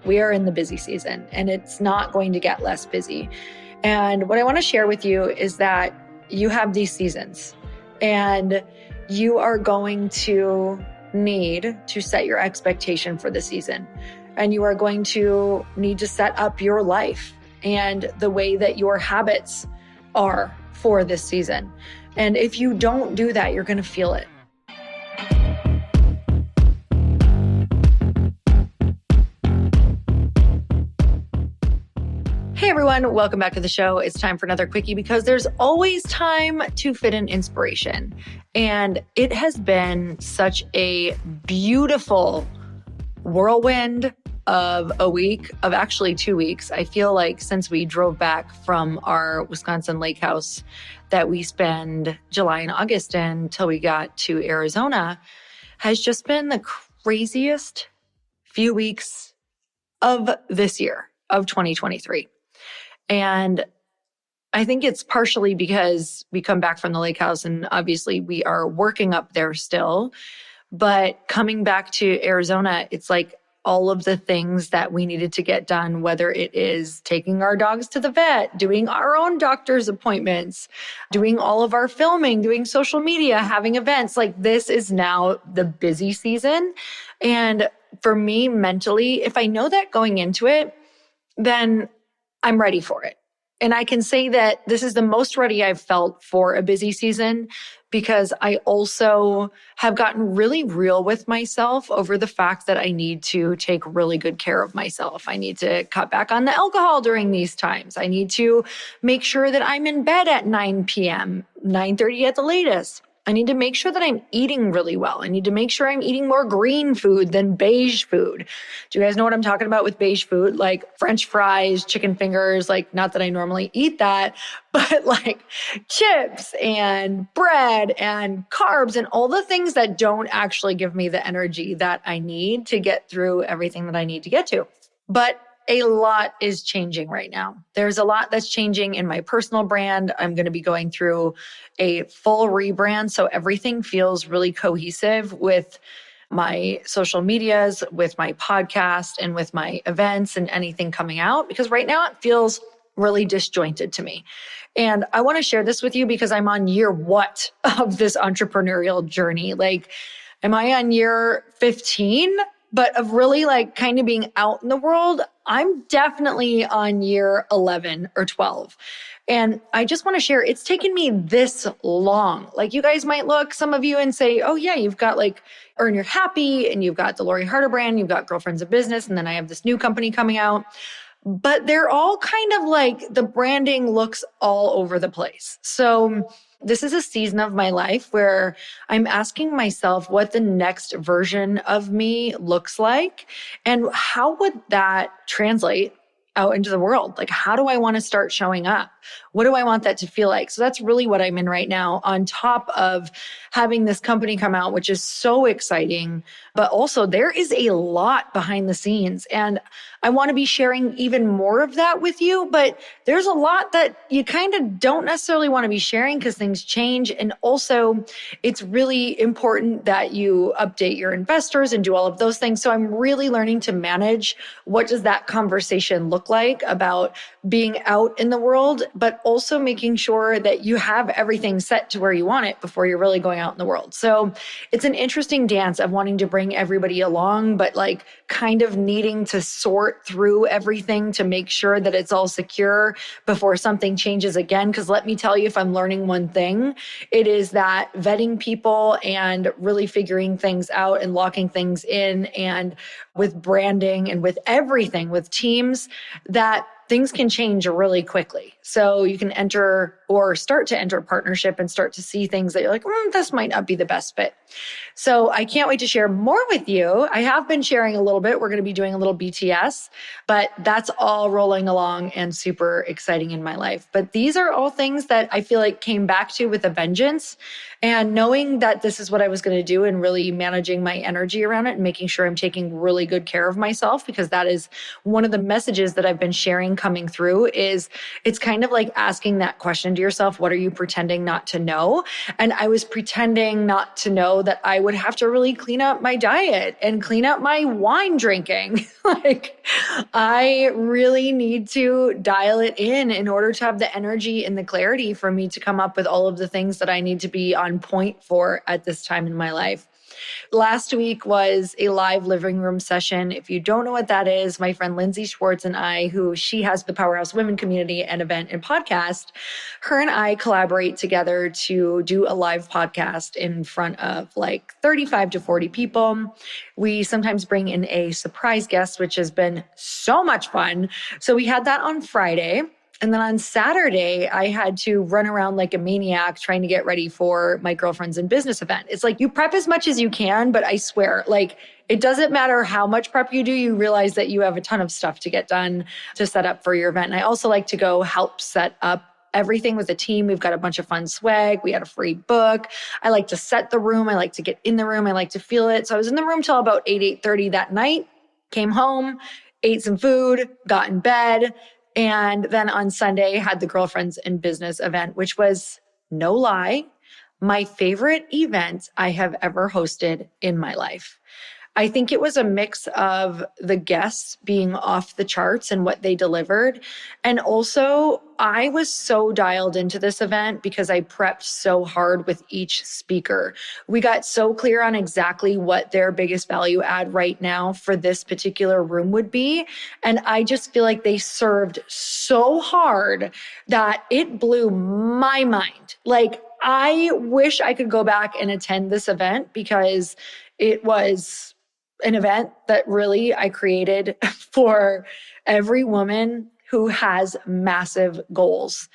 We are in the busy season and it's not going to get less busy. And what I want to share with you is that you have these seasons and you are going to need to set your expectation for the season. And you are going to need to set up your life and the way that your habits are for this season. And if you don't do that, you're going to feel it. Hey everyone, welcome back to the show. It's time for another quickie because there's always time to fit in inspiration. And it has been such a beautiful whirlwind of a week, of actually 2 weeks. I feel like since we drove back from our Wisconsin lake house that we spend July and August in till we got to Arizona has just been the craziest few weeks of this year, of 2023. And I think it's partially because we come back from the lake house and obviously we are working up there still. But coming back to Arizona, it's like all of the things that we needed to get done, whether it is taking our dogs to the vet, doing our own doctor's appointments, doing all of our filming, doing social media, having events. Like this is now the busy season. And for me mentally, if I know that going into it, then I'm ready for it. And I can say that this is the most ready I've felt for a busy season because I also have gotten really real with myself over the fact that I need to take really good care of myself. I need to cut back on the alcohol during these times. I need to make sure that I'm in bed at 9 p.m., 9:30 at the latest. I need to make sure that I'm eating really well. I need to make sure I'm eating more green food than beige food. Do you guys know what I'm talking about with beige food? Like French fries, chicken fingers, like not that I normally eat that, but like chips and bread and carbs and all the things that don't actually give me the energy that I need to get through everything that I need to get to. But a lot is changing right now. There's a lot that's changing in my personal brand. I'm going to be going through a full rebrand. So everything feels really cohesive with my social medias, with my podcast, and with my events and anything coming out. Because right now it feels really disjointed to me. And I want to share this with you because I'm on year what of this entrepreneurial journey? Like, am I on year 15? But of really like kind of being out in the world, I'm definitely on year 11 or 12. And I just want to share, it's taken me this long. Like you guys might look, some of you, and say, oh yeah, you've got like Earn Your Happy and you've got the Lori Harder brand, you've got Girlfriends of Business, and then I have this new company coming out. But they're all kind of like the branding looks all over the place. So this is a season of my life where I'm asking myself what the next version of me looks like and how would that translate out into the world? Like, how do I want to start showing up? What do I want that to feel like? So that's really what I'm in right now, on top of having this company come out, which is so exciting. But also there is a lot behind the scenes. And I want to be sharing even more of that with you. But there's a lot that you kind of don't necessarily want to be sharing because things change. And also it's really important that you update your investors and do all of those things. So I'm really learning to manage what does that conversation look like about being out in the world, but also making sure that you have everything set to where you want it before you're really going out in the world. So it's an interesting dance of wanting to bring everybody along, but like kind of needing to sort through everything to make sure that it's all secure before something changes again. Because let me tell you, if I'm learning one thing, it is that vetting people and really figuring things out and locking things in, and with branding and with everything, with teams, that things can change really quickly. So you can enter or start to enter partnership and start to see things that you're like, this might not be the best fit. So I can't wait to share more with you. I have been sharing a little bit. We're going to be doing a little BTS, but that's all rolling along and super exciting in my life. But these are all things that I feel like came back to with a vengeance, and knowing that this is what I was going to do and really managing my energy around it and making sure I'm taking really good care of myself, because that is one of the messages that I've been sharing coming through. Is it's kind of like asking that question to yourself, what are you pretending not to know? And I was pretending not to know that I would have to really clean up my diet and clean up my wine drinking. Like, I really need to dial it in order to have the energy and the clarity for me to come up with all of the things that I need to be on point for at this time in my life. Last week was a live living room session. If you don't know what that is, my friend Lindsay Schwartz and I, who she has the Powerhouse Women community and event and podcast, her and I collaborate together to do a live podcast in front of like 35 to 40 people. We sometimes bring in a surprise guest, which has been so much fun. So we had that on Friday. And then on Saturday, I had to run around like a maniac trying to get ready for my girlfriends in business event. It's like you prep as much as you can, but I swear, like it doesn't matter how much prep you do, you realize that you have a ton of stuff to get done to set up for your event. And I also like to go help set up everything with a team. We've got a bunch of fun swag. We had a free book. I like to set the room. I like to get in the room. I like to feel it. So I was in the room till about 8:30 that night, came home, ate some food, got in bed. And then on Sunday, had the girlfriends in business event, which was, no lie, my favorite event I have ever hosted in my life. I think it was a mix of the guests being off the charts and what they delivered. And also, I was so dialed into this event because I prepped so hard with each speaker. We got so clear on exactly what their biggest value add right now for this particular room would be. And I just feel like they served so hard that it blew my mind. Like, I wish I could go back and attend this event because it was an event that really I created for every woman who has massive goals.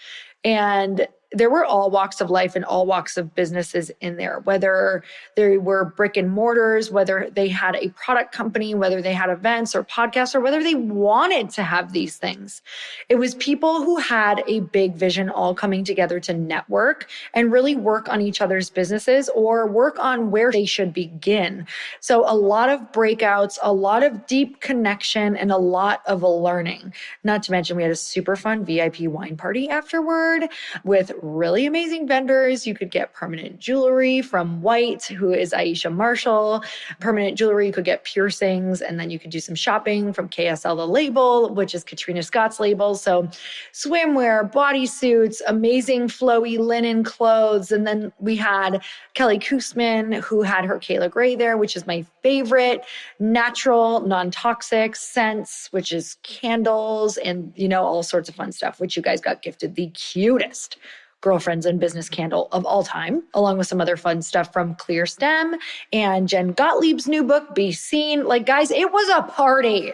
And there were all walks of life and all walks of businesses in there, whether they were brick and mortars, whether they had a product company, whether they had events or podcasts, or whether they wanted to have these things. It was people who had a big vision all coming together to network and really work on each other's businesses or work on where they should begin. So a lot of breakouts, a lot of deep connection, and a lot of learning. Not to mention we had a super fun VIP wine party afterward with really amazing vendors. You could get permanent jewelry from White, who is Aisha Marshall. Permanent jewelry, you could get piercings, and then you could do some shopping from KSL The Label, which is Katrina Scott's label. So swimwear, bodysuits, amazing flowy linen clothes. And then we had Kelly Koosman, who had her Kayla Gray there, which is my favorite, natural, non-toxic scents, which is candles and, all sorts of fun stuff, which you guys got gifted the cutest girlfriends and business candle of all time, along with some other fun stuff from Clear Stem and Jen Gottlieb's new book, Be Seen. Like, guys, it was a party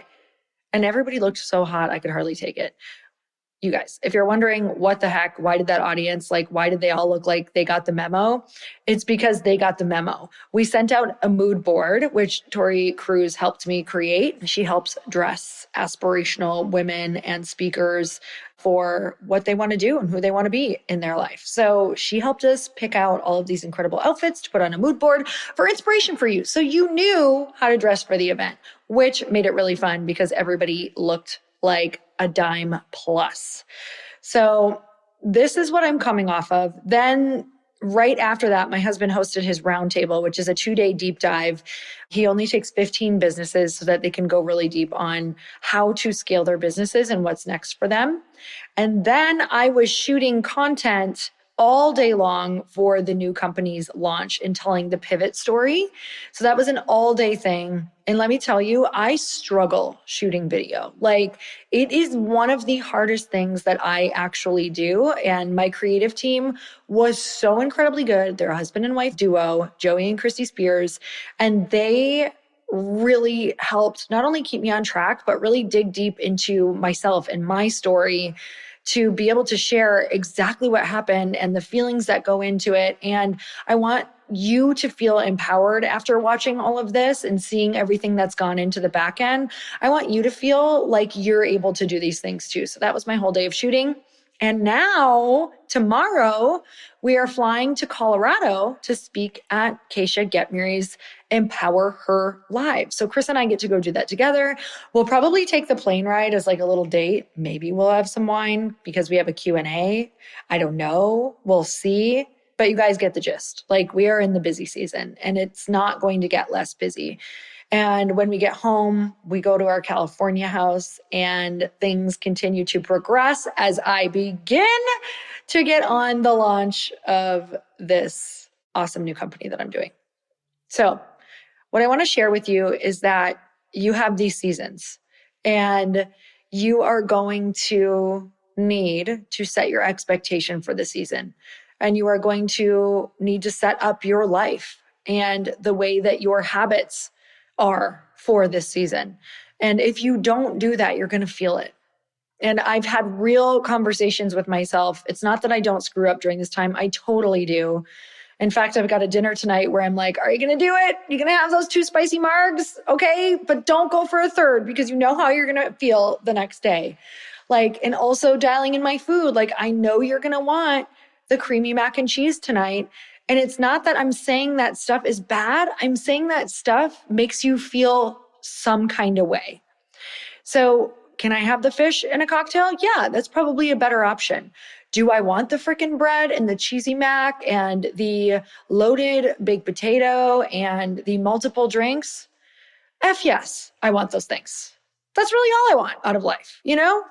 and everybody looked so hot. I could hardly take it. You guys, if you're wondering what the heck, why did that audience, why did they all look like they got the memo? It's because they got the memo. We sent out a mood board, which Tori Cruz helped me create. She helps dress aspirational women and speakers for what they want to do and who they want to be in their life. So she helped us pick out all of these incredible outfits to put on a mood board for inspiration for you. So you knew how to dress for the event, which made it really fun because everybody looked like a dime plus. So this is what I'm coming off of. Then right after that, my husband hosted his roundtable, which is a 2-day deep dive. He only takes 15 businesses so that they can go really deep on how to scale their businesses and what's next for them. And then I was shooting content all day long for the new company's launch and telling the pivot story. So that was an all-day thing. And let me tell you, I struggle shooting video. It is one of the hardest things that I actually do. And my creative team was so incredibly good. They're a husband and wife duo, Joey and Christy Spears. And they really helped not only keep me on track, but really dig deep into myself and my story to be able to share exactly what happened and the feelings that go into it. And I want you to feel empowered after watching all of this and seeing everything that's gone into the back end. I want you to feel like you're able to do these things too. So that was my whole day of shooting. And now, tomorrow, we are flying to Colorado to speak at Keisha Getmurray's Empower Her Live. So Chris and I get to go do that together. We'll probably take the plane ride as like a little date. Maybe we'll have some wine because we have a Q&A. I don't know. We'll see. But you guys get the gist. Like, we are in the busy season and it's not going to get less busy. And when we get home, we go to our California house and things continue to progress as I begin to get on the launch of this awesome new company that I'm doing. So what I want to share with you is that you have these seasons and you are going to need to set your expectation for the season. And you are going to need to set up your life and the way that your habits are for this season. And if you don't do that, you're going to feel it. And I've had real conversations with myself. It's not that I don't screw up during this time. I totally do. In fact, I've got a dinner tonight where I'm like, are you going to do it? You're going to have those 2 spicy margs? Okay, but don't go for a third because you know how you're going to feel the next day. Like, and also dialing in my food. Like, I know you're going to want the creamy mac and cheese tonight. And it's not that I'm saying that stuff is bad. I'm saying that stuff makes you feel some kind of way. So can I have the fish in a cocktail? Yeah, that's probably a better option. Do I want the freaking bread and the cheesy mac and the loaded baked potato and the multiple drinks? F yes, I want those things. That's really all I want out of life, you know?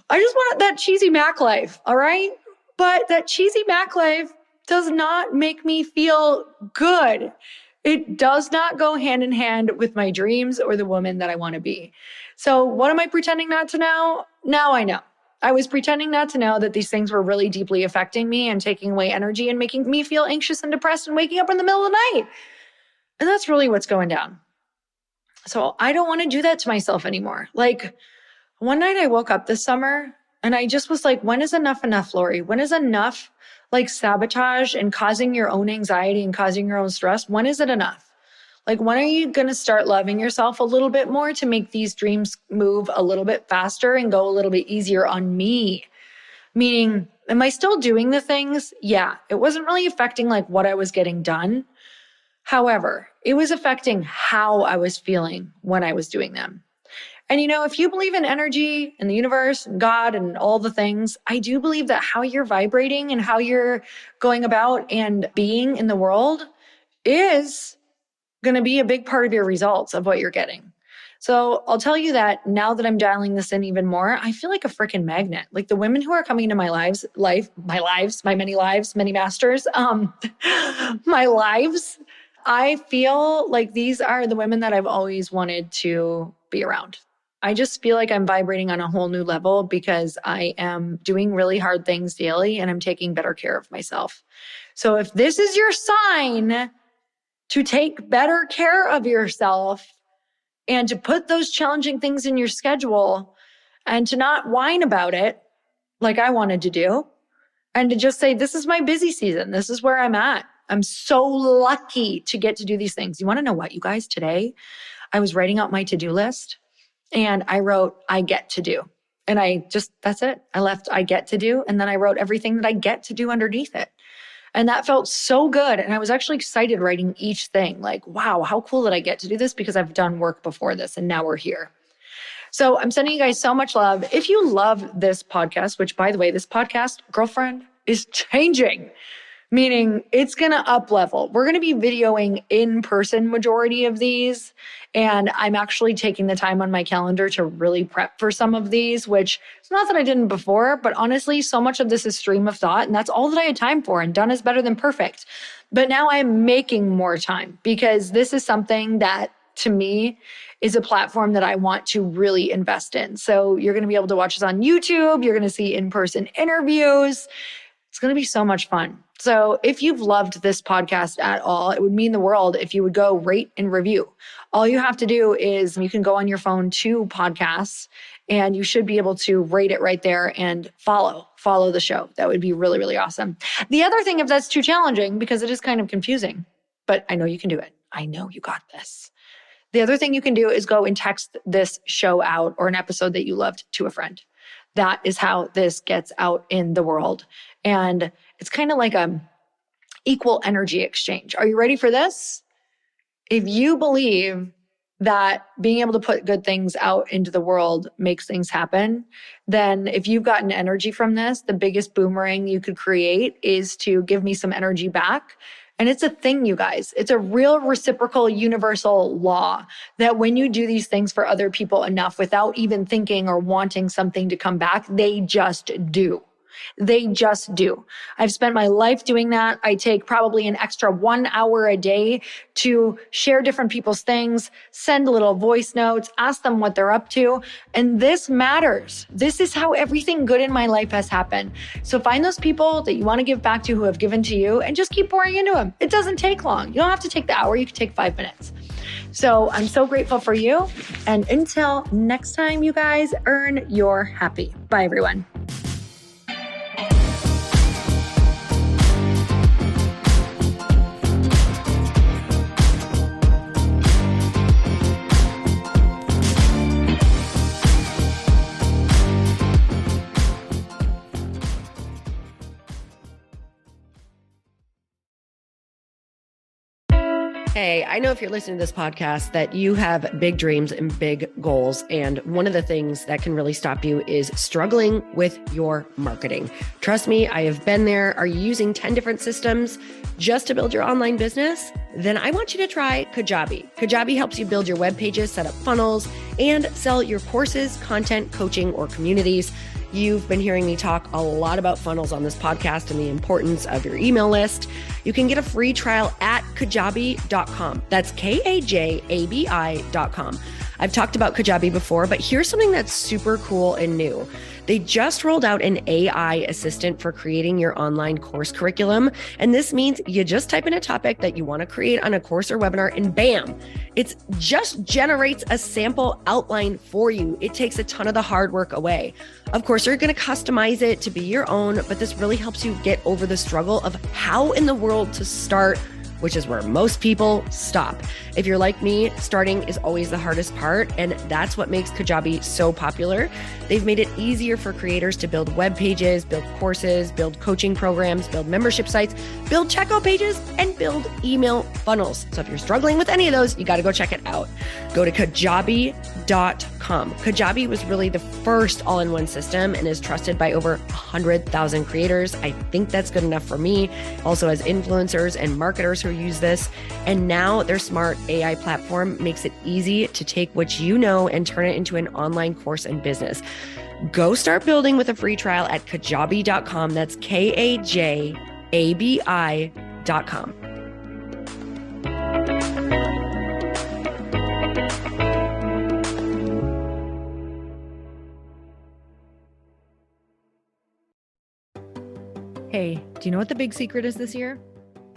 I just want that cheesy mac life, all right? But that cheesy mac life does not make me feel good. It does not go hand in hand with my dreams or the woman that I want to be. So what am I pretending not to know? Now I know. I was pretending not to know that these things were really deeply affecting me and taking away energy and making me feel anxious and depressed and waking up in the middle of the night. And that's really what's going down. So I don't want to do that to myself anymore. Like, one night I woke up this summer and I just was like, when is enough, Lori? When is enough like sabotage and causing your own anxiety and causing your own stress? When is it enough? Like, when are you going to start loving yourself a little bit more to make these dreams move a little bit faster and go a little bit easier on me? Meaning, am I still doing the things? Yeah, it wasn't really affecting like what I was getting done. However, it was affecting how I was feeling when I was doing them. And you know, if you believe in energy and the universe and God and all the things, I do believe that how you're vibrating and how you're going about and being in the world is going to be a big part of your results of what you're getting. So I'll tell you that now that I'm dialing this in even more, I feel like a freaking magnet. Like the women who are coming into my my many lives, many masters, my lives, I feel like these are the women that I've always wanted to be around. I just feel like I'm vibrating on a whole new level because I am doing really hard things daily and I'm taking better care of myself. So if this is your sign to take better care of yourself and to put those challenging things in your schedule and to not whine about it like I wanted to do, and to just say, this is my busy season. This is where I'm at. I'm so lucky to get to do these things. You want to know what, you guys? Today, I was writing out my to-do list and I wrote, I get to do. And that's it. I left, I get to do. And then I wrote everything that I get to do underneath it. And that felt so good. And I was actually excited writing each thing. Like, wow, how cool that I get to do this because I've done work before this and now we're here. So I'm sending you guys so much love. If you love this podcast, which by the way, this podcast, girlfriend, is changing. Meaning it's going to up level. We're going to be videoing in person majority of these. And I'm actually taking the time on my calendar to really prep for some of these, which it's not that I didn't before, but honestly, so much of this is stream of thought. And that's all that I had time for. And done is better than perfect. But now I'm making more time because this is something that to me is a platform that I want to really invest in. So you're going to be able to watch us on YouTube. You're going to see in-person interviews. It's going to be so much fun. So if you've loved this podcast at all, it would mean the world if you would go rate and review. All you have to do is you can go on your phone to podcasts and you should be able to rate it right there and follow the show. That would be really, really awesome. The other thing, if that's too challenging, because it is kind of confusing, but I know you can do it. I know you got this. The other thing you can do is go and text this show out or an episode that you loved to a friend. that is how this gets out in the world. And it's kind of like a equal energy exchange. Are you ready for this? If you believe that being able to put good things out into the world makes things happen, then if you've gotten energy from this, the biggest boomerang you could create is to give me some energy back. And it's a thing, you guys. It's a real reciprocal universal law that when you do these things for other people enough without even thinking or wanting something to come back, they just do. They just do. I've spent my life doing that. I take probably an extra 1 hour a day to share different people's things, send little voice notes, ask them what they're up to. And this matters. This is how everything good in my life has happened. So find those people that you want to give back to who have given to you and just keep pouring into them. It doesn't take long. You don't have to take the hour. You can take 5 minutes. So I'm so grateful for you. And until next time, you guys, earn your happy. Bye, everyone. Hey, I know if you're listening to this podcast that you have big dreams and big goals. And one of the things that can really stop you is struggling with your marketing. Trust me, I have been there. Are you using 10 different systems just to build your online business? Then I want you to try Kajabi. Kajabi helps you build your web pages, set up funnels, and sell your courses, content, coaching, or communities. You've been hearing me talk a lot about funnels on this podcast and the importance of your email list. You can get a free trial at kajabi.com. That's Kajabi.com. I've talked about Kajabi before, but here's something that's super cool and new. They just rolled out an AI assistant for creating your online course curriculum. And this means you just type in a topic that you want to create on a course or webinar and bam, it just generates a sample outline for you. It takes a ton of the hard work away. Of course, you're going to customize it to be your own, but this really helps you get over the struggle of how in the world to start, which is where most people stop. If you're like me, starting is always the hardest part, and that's what makes Kajabi so popular. They've made it easier for creators to build web pages, build courses, build coaching programs, build membership sites, build checkout pages, and build email funnels. So if you're struggling with any of those, you got to go check it out. Go to Kajabi.com. Kajabi was really the first all-in-one system and is trusted by over 100,000 creators. I think that's good enough for me. Also as influencers and marketers who use this. And now their smart AI platform makes it easy to take what you know and turn it into an online course and business. Go start building with a free trial at kajabi.com. That's Kajabi.com. Hey, do you know what the big secret is this year?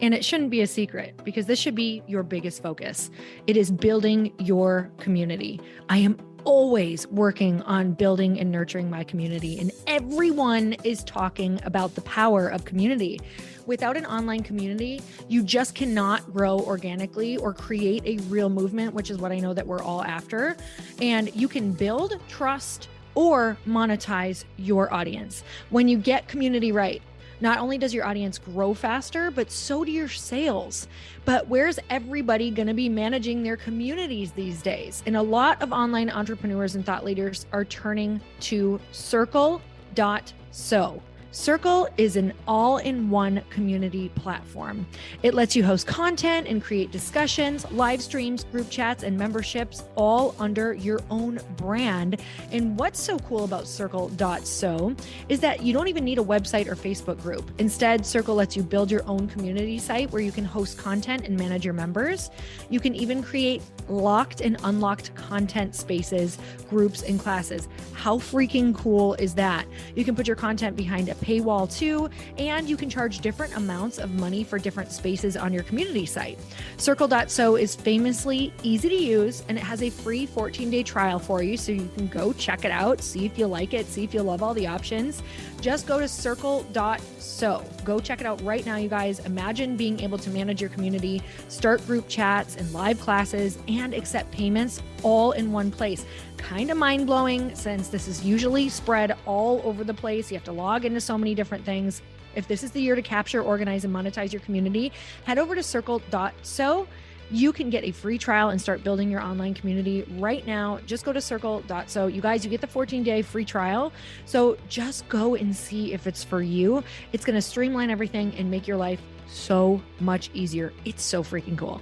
And it shouldn't be a secret because this should be your biggest focus. It is building your community. I am always working on building and nurturing my community, and everyone is talking about the power of community. Without an online community, you just cannot grow organically or create a real movement, which is what I know that we're all after. And you can build trust or monetize your audience. When you get community right, not only does your audience grow faster, but so do your sales. But where's everybody going to be managing their communities these days? And a lot of online entrepreneurs and thought leaders are turning to Circle.so. Circle is an all-in-one community platform. It lets you host content and create discussions, live streams, group chats, and memberships all under your own brand. And what's so cool about Circle.so is that you don't even need a website or Facebook group. Instead, Circle lets you build your own community site where you can host content and manage your members. You can even create locked and unlocked content spaces, groups, and classes. How freaking cool is that? You can put your content behind a paywall too, and you can charge different amounts of money for different spaces on your community site. Circle.so is famously easy to use, and it has a free 14-day trial for you, so you can go check it out, see if you like it, see if you love all the options. Just go to Circle.so. Go check it out right now, you guys. Imagine being able to manage your community, start group chats and live classes, and accept payments all in one place. Kind of mind-blowing since this is usually spread all over the place. You have to log into so many different things. If this is the year to capture, organize, and monetize your community, head over to circle.so. You can get a free trial and start building your online community right now. Just go to circle.so. You guys, you get the 14-day free trial. So just go and see if it's for you. It's going to streamline everything and make your life so much easier. It's so freaking cool.